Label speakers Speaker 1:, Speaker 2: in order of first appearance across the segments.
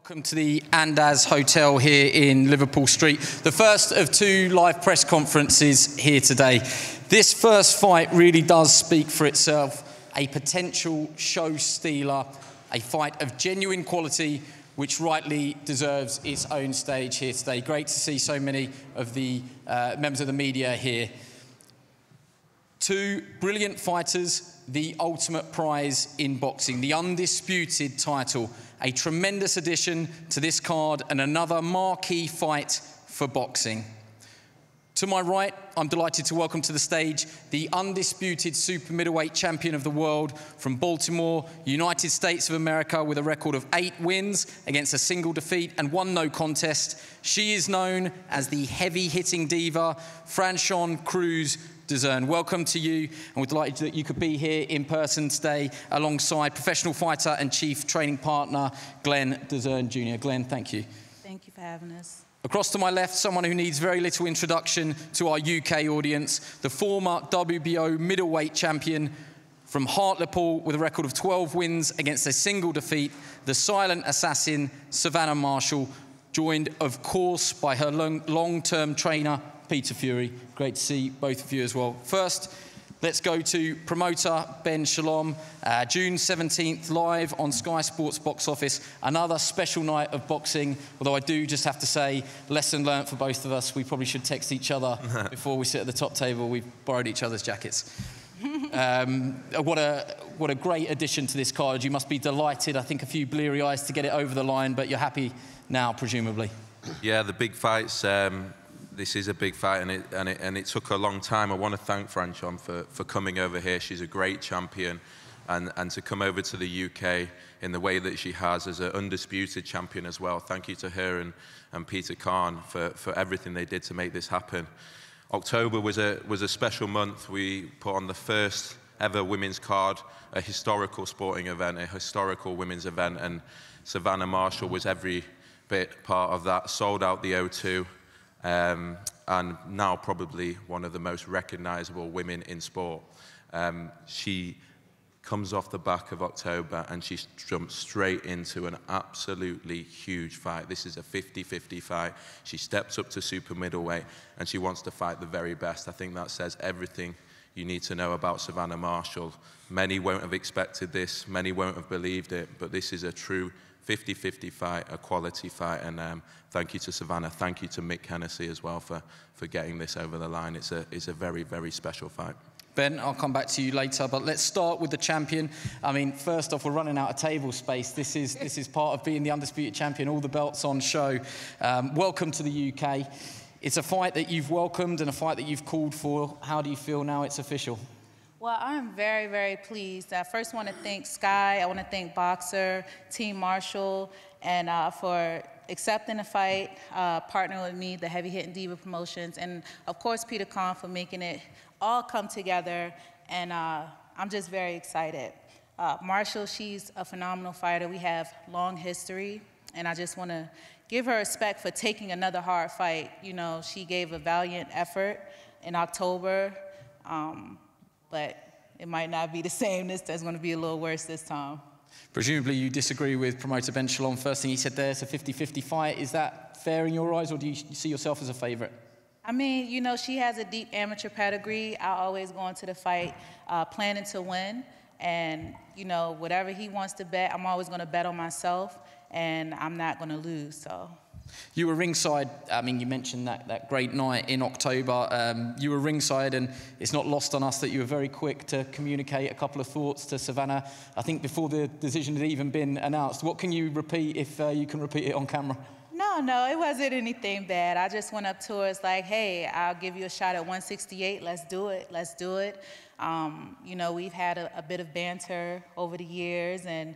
Speaker 1: Welcome to the Andaz Hotel here in Liverpool Street. The first of two live press conferences here today. This first fight really does speak for itself. A potential show stealer, a fight of genuine quality, which rightly deserves its own stage here today. Great to see so many of the members of the media here. Two brilliant fighters, the ultimate prize in boxing, the undisputed title. A tremendous addition to this card and another marquee fight for boxing. To my right, I'm delighted to welcome to the stage the undisputed super middleweight champion of the world from Baltimore, United States of America, with a record of 8 wins against a single defeat and 1 no contest. She is known as the heavy-hitting diva, Franchon Crews-Dezurn. Welcome to you, and we're delighted that you could be here in person today alongside professional fighter and chief training partner, Glenn Dezurn Jr. Glenn, thank you.
Speaker 2: Thank you for having us.
Speaker 1: Across to my left, someone who needs very little introduction to our UK audience, the former WBO middleweight champion from Hartlepool with a record of 12 wins against a single defeat, the silent assassin, Savannah Marshall, joined, of course, by her long-term trainer, Peter Fury. Great to see both of you as well. First, let's go to promoter Ben Shalom. June 17th, live on Sky Sports Box Office. Another special night of boxing, although I do just have to say, lesson learnt for both of us. We probably should text each other before we sit at the top table. We've borrowed each other's jackets. What a great addition to this card. You must be delighted. I think a few bleary eyes to get it over the line, but you're happy now, presumably.
Speaker 3: Yeah, the big fights. This is a big fight, and it took a long time. I want to thank Franchon for coming over here. She's a great champion, and to come over to the UK in the way that she has as an undisputed champion as well. Thank you to her and Peter Khan for everything they did to make this happen. October was a special month. We put on the first ever women's card, a historical sporting event, a historical women's event, and Savannah Marshall was every bit part of that. Sold out the O2. And now probably one of the most recognizable women in sport. She comes off the back of October and she jumps straight into an absolutely huge fight. This is a 50-50 fight. She steps up to super middleweight and she wants to fight the very best. I think that says everything you need to know about Savannah Marshall. Many won't have expected this, many won't have believed it, but this is a true 50-50 fight, a quality fight, and thank you to Savannah, thank you to Mick Hennessy as well for getting this over the line. It's a very, very special fight.
Speaker 1: Ben, I'll come back to you later, but let's start with the champion. I mean, first off, we're running out of table space. This is part of being the undisputed champion, all the belts on show. Welcome to the UK. It's a fight that you've welcomed and a fight that you've called for. How do you feel now it's official?
Speaker 2: Well, I'm very, very pleased. I first want to thank Sky. I want to thank Boxer, Team Marshall, and for accepting the fight, partnering with me, the Heavy Hitting Diva Promotions, and of course Peter Khan for making it all come together. And I'm just very excited. Marshall, she's a phenomenal fighter. We have long history, and I just want to give her respect for taking another hard fight. You know, she gave a valiant effort in October. But it might not be the same. That's going to be a little worse this time.
Speaker 1: Presumably you disagree with promoter Ben Shalom. First thing he said there, it's a 50-50 fight. Is that fair in your eyes, or do you see yourself as a favorite?
Speaker 2: I mean, you know, she has a deep amateur pedigree. I always go into the fight planning to win. And, you know, whatever he wants to bet, I'm always going to bet on myself, and I'm not going to lose, so.
Speaker 1: You were ringside. I mean, you mentioned that great night in October. You were ringside, and it's not lost on us that you were very quick to communicate a couple of thoughts to Savannah, I think before the decision had even been announced. What can you repeat, if you can repeat it on camera?
Speaker 2: No, it wasn't anything bad. I just went up to her, it's like, hey, I'll give you a shot at 168. Let's do it. You know, we've had a bit of banter over the years, and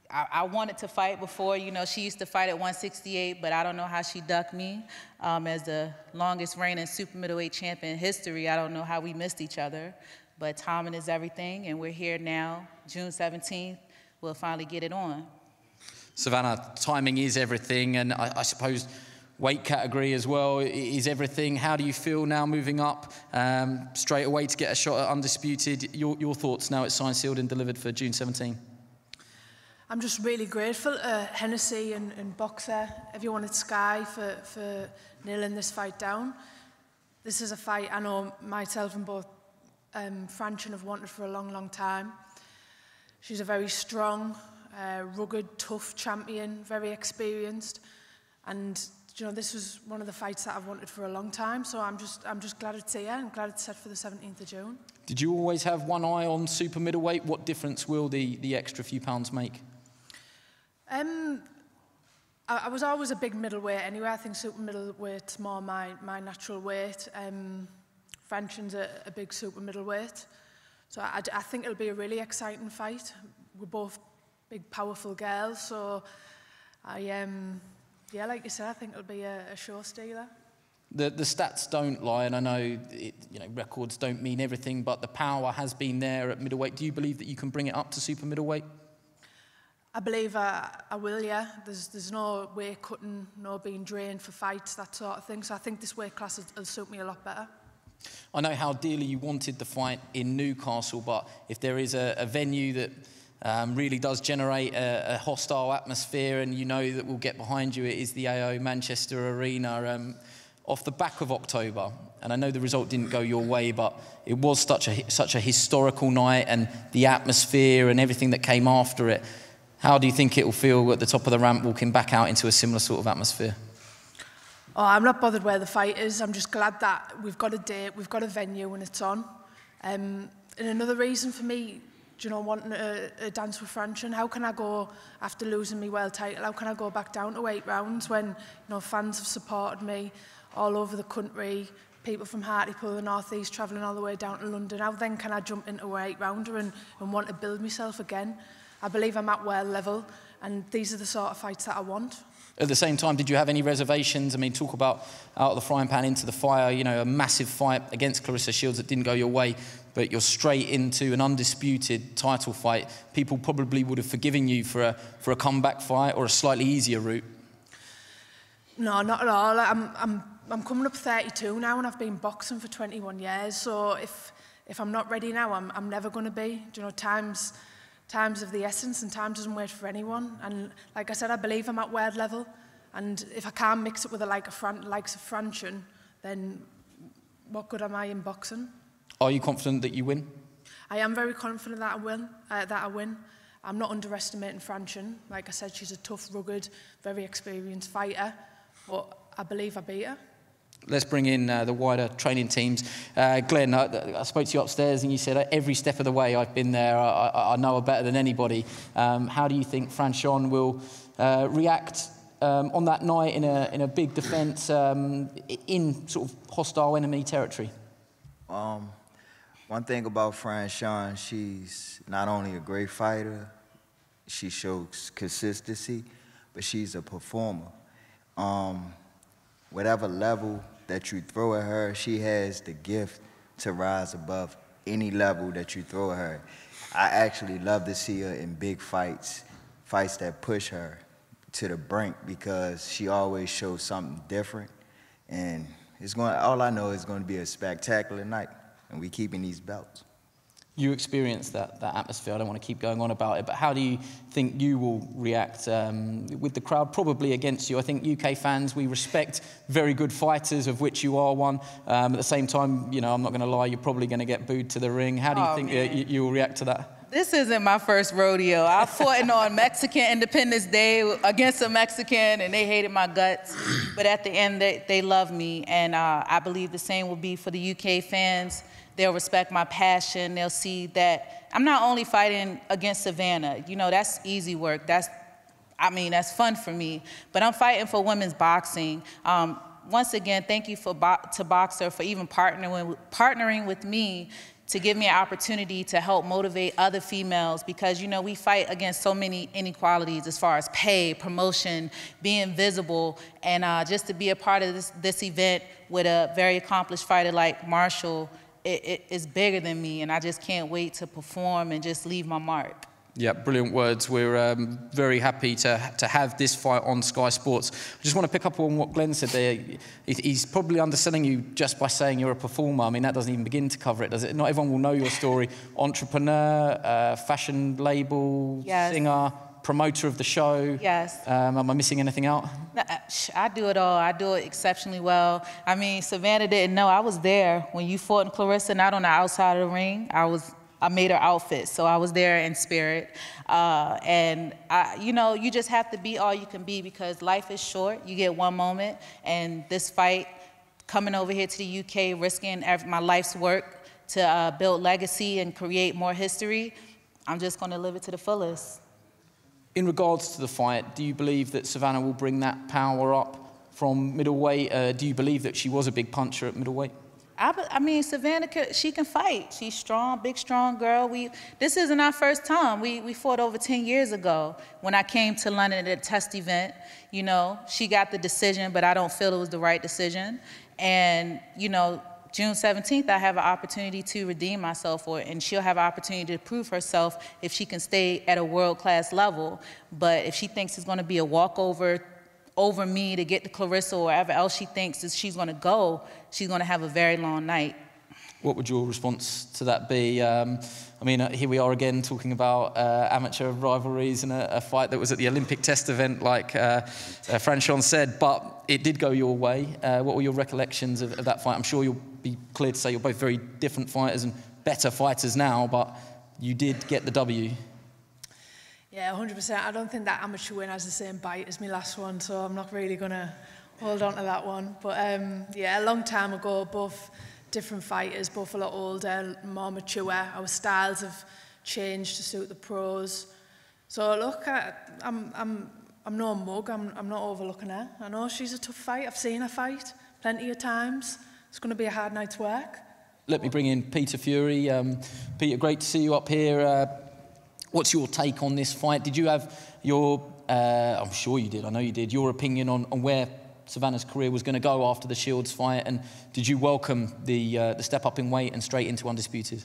Speaker 2: I wanted to fight before. You know, she used to fight at 168, but I don't know how she ducked me. As the longest reigning super middleweight champion in history, I don't know how we missed each other. But timing is everything, and we're here now. June 17th, we'll finally get it on.
Speaker 1: Savannah, timing is everything, and I suppose weight category as well is everything. How do you feel now moving up straight away to get a shot at undisputed? Your thoughts now it's signed, sealed, and delivered for June 17?
Speaker 4: I'm just really grateful to Hennessy and Boxer, everyone at Sky for nailing this fight down. This is a fight I know myself and both Franchon have wanted for a long, long time. She's a very strong, rugged, tough champion, very experienced, and you know, this was one of the fights that I've wanted for a long time. So I'm just glad it's here. I'm glad it's set for the 17th of June.
Speaker 1: Did you always have one eye on super middleweight? What difference will the extra few pounds make?
Speaker 4: I was always a big middleweight anyway. I think super middleweight's more my natural weight. Franchon's a big super middleweight. So I think it'll be a really exciting fight. We're both big, powerful girls. So yeah, like you said, I think it'll be a show stealer.
Speaker 1: The stats don't lie, and I know, records don't mean everything, but the power has been there at middleweight. Do you believe that you can bring it up to super middleweight?
Speaker 4: I believe I will, yeah. There's no weight cutting, no being drained for fights, that sort of thing. So I think this weight class will suit me a lot better.
Speaker 1: I know how dearly you wanted the fight in Newcastle, but if there is a venue that really does generate a hostile atmosphere and you know that will get behind you, it is the AO Manchester Arena off the back of October. And I know the result didn't go your way, but it was such a historical night, and the atmosphere and everything that came after it. How do you think it will feel at the top of the ramp walking back out into a similar sort of atmosphere?
Speaker 4: Oh, I'm not bothered where the fight is. I'm just glad that we've got a date, we've got a venue, and it's on. And another reason for me, wanting a dance with Franchon, how can I go after losing my world title? How can I go back down to 8 rounds when fans have supported me all over the country, people from Hartlepool, the North East, travelling all the way down to London? How then can I jump into an 8-rounder and want to build myself again? I believe I'm at world level, and these are the sort of fights that I want.
Speaker 1: At the same time, did you have any reservations? I mean, talk about out of the frying pan into the fire, a massive fight against Clarissa Shields that didn't go your way, but you're straight into an undisputed title fight. People probably would have forgiven you for a comeback fight or a slightly easier route.
Speaker 4: No, not at all. I'm coming up 32 now, and I've been boxing for 21 years. So if I'm not ready now, I'm never going to be. Time's of the essence, and time doesn't wait for anyone. And like I said, I believe I'm at world level, and if I can't mix it with the likes of Franchon, then what good am I in boxing?
Speaker 1: Are you confident that you win?
Speaker 4: I am very confident that I win. I'm not underestimating Franchon. Like I said, she's a tough, rugged, very experienced fighter, but I believe I beat her.
Speaker 1: Let's bring in the wider training teams. Glenn, I spoke to you upstairs and you said every step of the way I've been there, I know her better than anybody. How do you think Franchon will react on that night in a big defence in sort of hostile enemy territory?
Speaker 5: One thing about Franchon, she's not only a great fighter, she shows consistency, but she's a performer. Whatever level that you throw at her, she has the gift to rise above any level that you throw at her. I actually love to see her in big fights that push her to the brink, because she always shows something different. And all I know is going to be a spectacular night, and we keeping these belts.
Speaker 1: You experienced that atmosphere. I don't want to keep going on about it, but how do you think you will react with the crowd probably against you? I think UK fans, we respect very good fighters, of which you are one. At the same time, I'm not going to lie, you're probably going to get booed to the ring. How do you think you will react to that?
Speaker 2: This isn't my first rodeo. I fought on Mexican Independence Day against a Mexican, and they hated my guts. But at the end, they love me, and I believe the same will be for the UK fans. They'll respect my passion. They'll see that I'm not only fighting against Savannah. That's easy work. That's fun for me. But I'm fighting for women's boxing. Once again, thank you to Boxer for even partnering with me to give me an opportunity to help motivate other females, because, we fight against so many inequalities as far as pay, promotion, being visible, and just to be a part of this event with a very accomplished fighter like Marshall, it is bigger than me, and I just can't wait to perform and just leave my mark.
Speaker 1: Yeah, brilliant words. We're very happy to have this fight on Sky Sports. I just want to pick up on what Glenn said there. He's probably underselling you just by saying you're a performer. I mean, that doesn't even begin to cover it, does it? Not everyone will know your story. Entrepreneur, fashion label,
Speaker 2: yes.
Speaker 1: Singer, promoter of the show.
Speaker 2: Yes.
Speaker 1: Am I missing anything out?
Speaker 2: No, I do it all. I do it exceptionally well. I mean, Savannah didn't know. I was there when you fought in Clarissa, not on the outside of the ring. I made her outfit, so I was there in spirit. You know, you just have to be all you can be because life is short. You get one moment, and this fight, coming over here to the UK, risking my life's work to build legacy and create more history, I'm just going to live it to the fullest.
Speaker 1: In regards to the fight, do you believe that Savannah will bring that power up from middleweight? Do you believe that she was a big puncher at middleweight?
Speaker 2: I mean, Savannah, she can fight. She's strong, big, strong girl. This isn't our first time. We fought over 10 years ago when I came to London at a test event. You know, she got the decision, but I don't feel it was the right decision. And, you know, June 17th, I have an opportunity to redeem myself, and she'll have an opportunity to prove herself if she can stay at a world-class level. But if she thinks it's going to be a walkover over me to get to Clarissa or wherever else she thinks that she's going to go, she's going to have a very long night.
Speaker 1: What would your response to that be? I mean, here we are again talking about amateur rivalries and a fight that was at the Olympic test event, like Franchon said, but it did go your way. What were your recollections of that fight? I'm sure you'll be clear to say you're both very different fighters and better fighters now, but you did get the W.
Speaker 4: Yeah, 100%. I don't think that amateur win has the same bite as my last one, so I'm not really going to hold on to that one. But yeah, a long time ago, both different fighters, both a lot older, more mature. Our styles have changed to suit the pros. So look, I'm no mug. I'm not overlooking her. I know she's a tough fight. I've seen her fight plenty of times. It's going to be a hard night's work.
Speaker 1: Let me bring in Peter Fury. Peter, great to see you up here. What's your take on this fight? Did you have your, I'm sure you did, I know you did, your opinion on where Savannah's career was going to go after the Shields fight, and did you welcome the step up in weight and straight into Undisputed?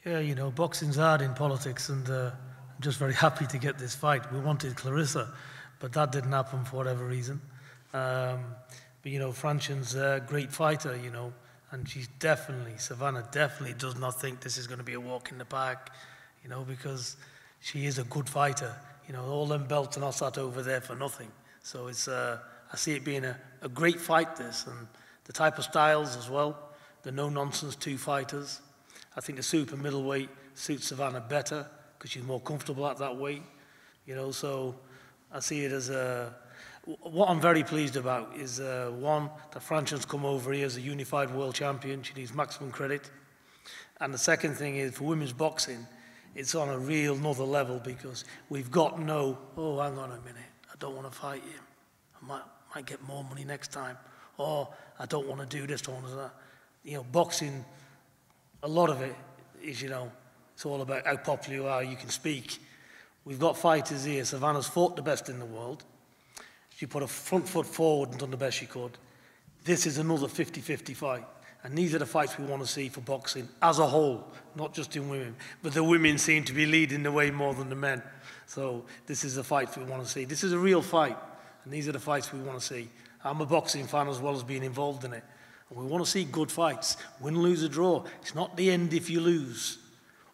Speaker 6: Yeah, you know, boxing's hard in politics, and I'm just very happy to get this fight. We wanted Clarissa, but that didn't happen for whatever reason. But, you know, Franchon's a great fighter, you know, and Savannah definitely does not think this is going to be a walk in the park, you know, because she is a good fighter. You know, all them belts are not sat over there for nothing. So it's, I see it being a great fight, this, and the type of styles as well, the no-nonsense two fighters. I think the super middleweight suits Savannah better because she's more comfortable at that weight, you know, so I see it as what I'm very pleased about is, one, that Franchon's come over here as a unified world champion. She needs maximum credit. And the second thing is, for women's boxing, it's on a real another level because we've got no, oh, hang on a minute, I don't want to fight him. I might get more money next time. Or I don't want to do this, don't want to do that. You know, boxing, a lot of it is, you know, it's all about how popular you are, you can speak. We've got fighters here. Savannah's fought the best in the world. She put a front foot forward and done the best she could. This is another 50-50 fight. And these are the fights we want to see for boxing as a whole, not just in women. But the women seem to be leading the way more than the men. So this is the fight we want to see. This is a real fight. And these are the fights we want to see. I'm a boxing fan as well as being involved in it. And we want to see good fights. Win, lose, or draw. It's not the end if you lose.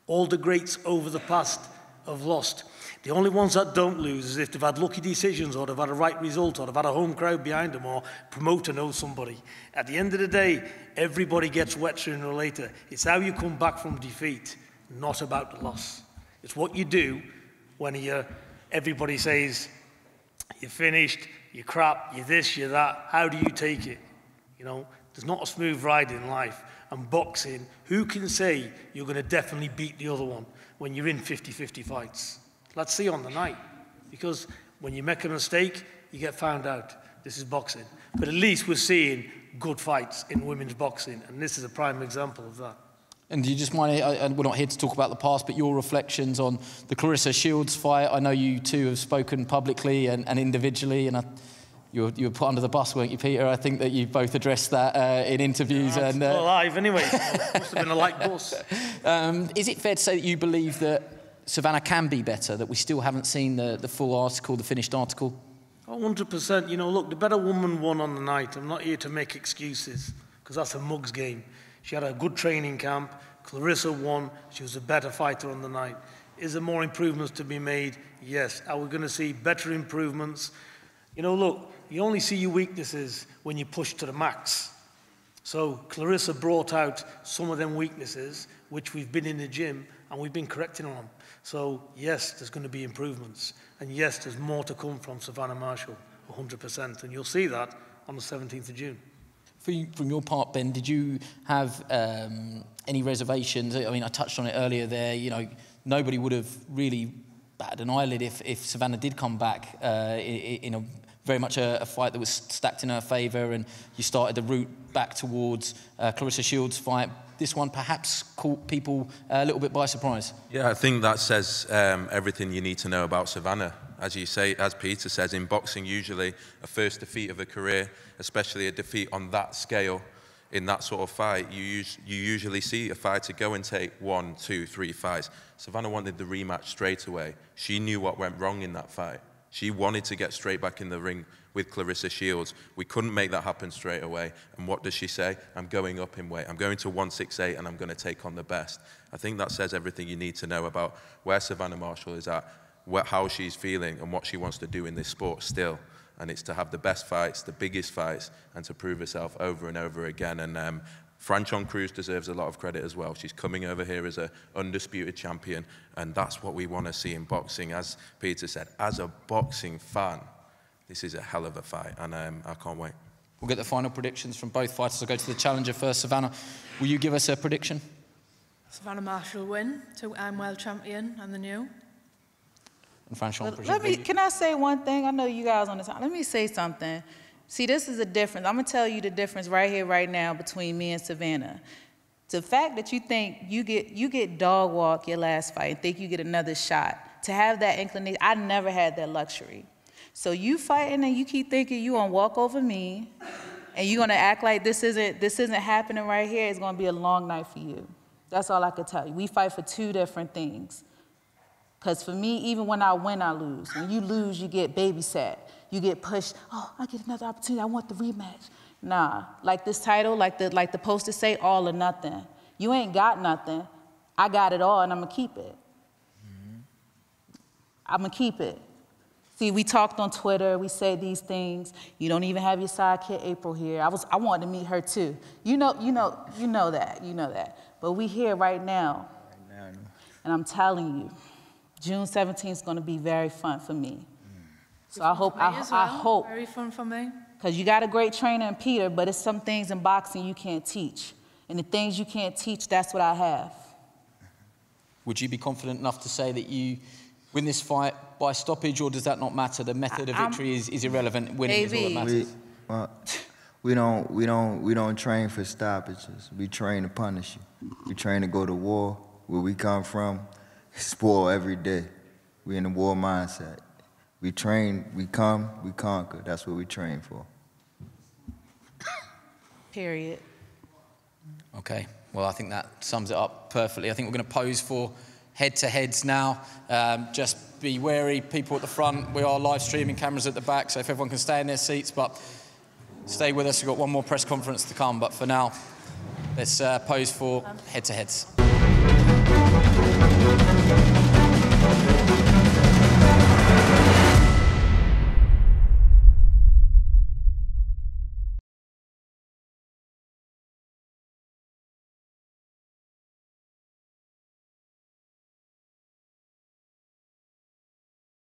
Speaker 6: All the greats over the past have lost. The only ones that don't lose is if they've had lucky decisions or they've had a right result or they've had a home crowd behind them or promoter knows somebody. At the end of the day, everybody gets wet sooner or later. It's how you come back from defeat, not about the loss. It's what you do when everybody says, you're finished, you're crap, you're this, you're that. How do you take it? You know, there's not a smooth ride in life. And boxing, who can say you're going to definitely beat the other one when you're in 50-50 fights? Let's see on the night. Because when you make a mistake, you get found out. This is boxing. But at least we're seeing good fights in women's boxing. And this is a prime example of that.
Speaker 1: And do you just mind, and we're not here to talk about the past, but your reflections on the Clarissa Shields fight? I know you two have spoken publicly and individually, and you were put under the bus, weren't you, Peter? I think that you both addressed that in interviews.
Speaker 6: Yeah, and live anyway. It must have been a light bus.
Speaker 1: Is it fair to say that you believe that Savannah can be better, that we still haven't seen the full article, the finished article?
Speaker 6: Oh, 100%. You know, look, the better woman won on the night. I'm not here to make excuses, because that's a mug's game. She had a good training camp. Clarissa won. She was a better fighter on the night. Is there more improvements to be made? Yes. Are we going to see better improvements? You know, look, you only see your weaknesses when you push to the max. So Clarissa brought out some of them weaknesses, which we've been in the gym, and we've been correcting on them. So yes, there's going to be improvements. And yes, there's more to come from Savannah Marshall, 100%. And you'll see that on the 17th of June.
Speaker 1: From your part, Ben, did you have any reservations? I mean, I touched on it earlier there. You know, nobody would have really batted an eyelid if Savannah did come back in a very much a fight that was stacked in her favour, and you started the route back towards Clarissa Shields' fight. This one perhaps caught people a little bit by surprise.
Speaker 3: Yeah, I think that says everything you need to know about Savannah. As you say, as Peter says, in boxing, usually a first defeat of a career, especially a defeat on that scale, in that sort of fight, you usually see a fighter go and take 1, 2, 3 fights. Savannah wanted the rematch straight away. She knew what went wrong in that fight. She wanted to get straight back in the ring with Clarissa Shields. We couldn't make that happen straight away. And what does she say? I'm going up in weight. I'm going to 168 and I'm going to take on the best. I think that says everything you need to know about where Savannah Marshall is at, how she's feeling and what she wants to do in this sport still. And it's to have the best fights, the biggest fights, and to prove herself over and over again. And Franchon Crews deserves a lot of credit as well. She's coming over here as an undisputed champion, and that's what we want to see in boxing. As Peter said, as a boxing fan, this is a hell of a fight, and I can't wait.
Speaker 1: We'll get the final predictions from both fighters. I'll go to the challenger first. Savannah, will you give us a prediction?
Speaker 4: Savannah Marshall win, 2-time world champion and the new.
Speaker 1: And Franchon,
Speaker 2: can I say one thing? I know you guys on the time. Let me say something. See, this is a difference. I'm going to tell you the difference right here, right now, between me and Savannah. The fact that you think you get dog walk your last fight and think you get another shot, to have that inclination, I never had that luxury. So you fighting and you keep thinking you gonna walk over me and you're gonna act like this isn't happening right here, it's gonna be a long night for you. That's all I could tell you. We fight for two different things. Because for me, even when I win, I lose. When you lose, you get babysat. You get pushed, oh, I get another opportunity, I want the rematch. Nah, like this title, like the posters say, all or nothing. You ain't got nothing. I got it all, and I'm gonna keep it. I'm gonna keep it. See, we talked on Twitter, we said these things. You don't even have your sidekick April here. I wanted to meet her too. You know that. But we here right now. And I'm telling you, June 17th is gonna be very fun for me. So I hope.
Speaker 4: Very fun for me.
Speaker 2: Because you got a great trainer in Peter, but it's some things in boxing you can't teach. And the things you can't teach, that's what I have.
Speaker 1: Would you be confident enough to say that you win this fight by stoppage, or does that not matter? The method of victory is irrelevant. Winning is all that matters.
Speaker 5: We don't train for stoppages. We train to punish you. We train to go to war. Where we come from, it's war every day. We in the war mindset. We train, we come, we conquer. That's what we train for.
Speaker 2: Period.
Speaker 1: Okay, well, I think that sums it up perfectly. I think we're going to pose for head-to-heads now. Just be wary, people at the front. We are live streaming, cameras at the back, so if everyone can stay in their seats, but stay with us. We've got one more press conference to come, but for now, let's pose for head-to-heads.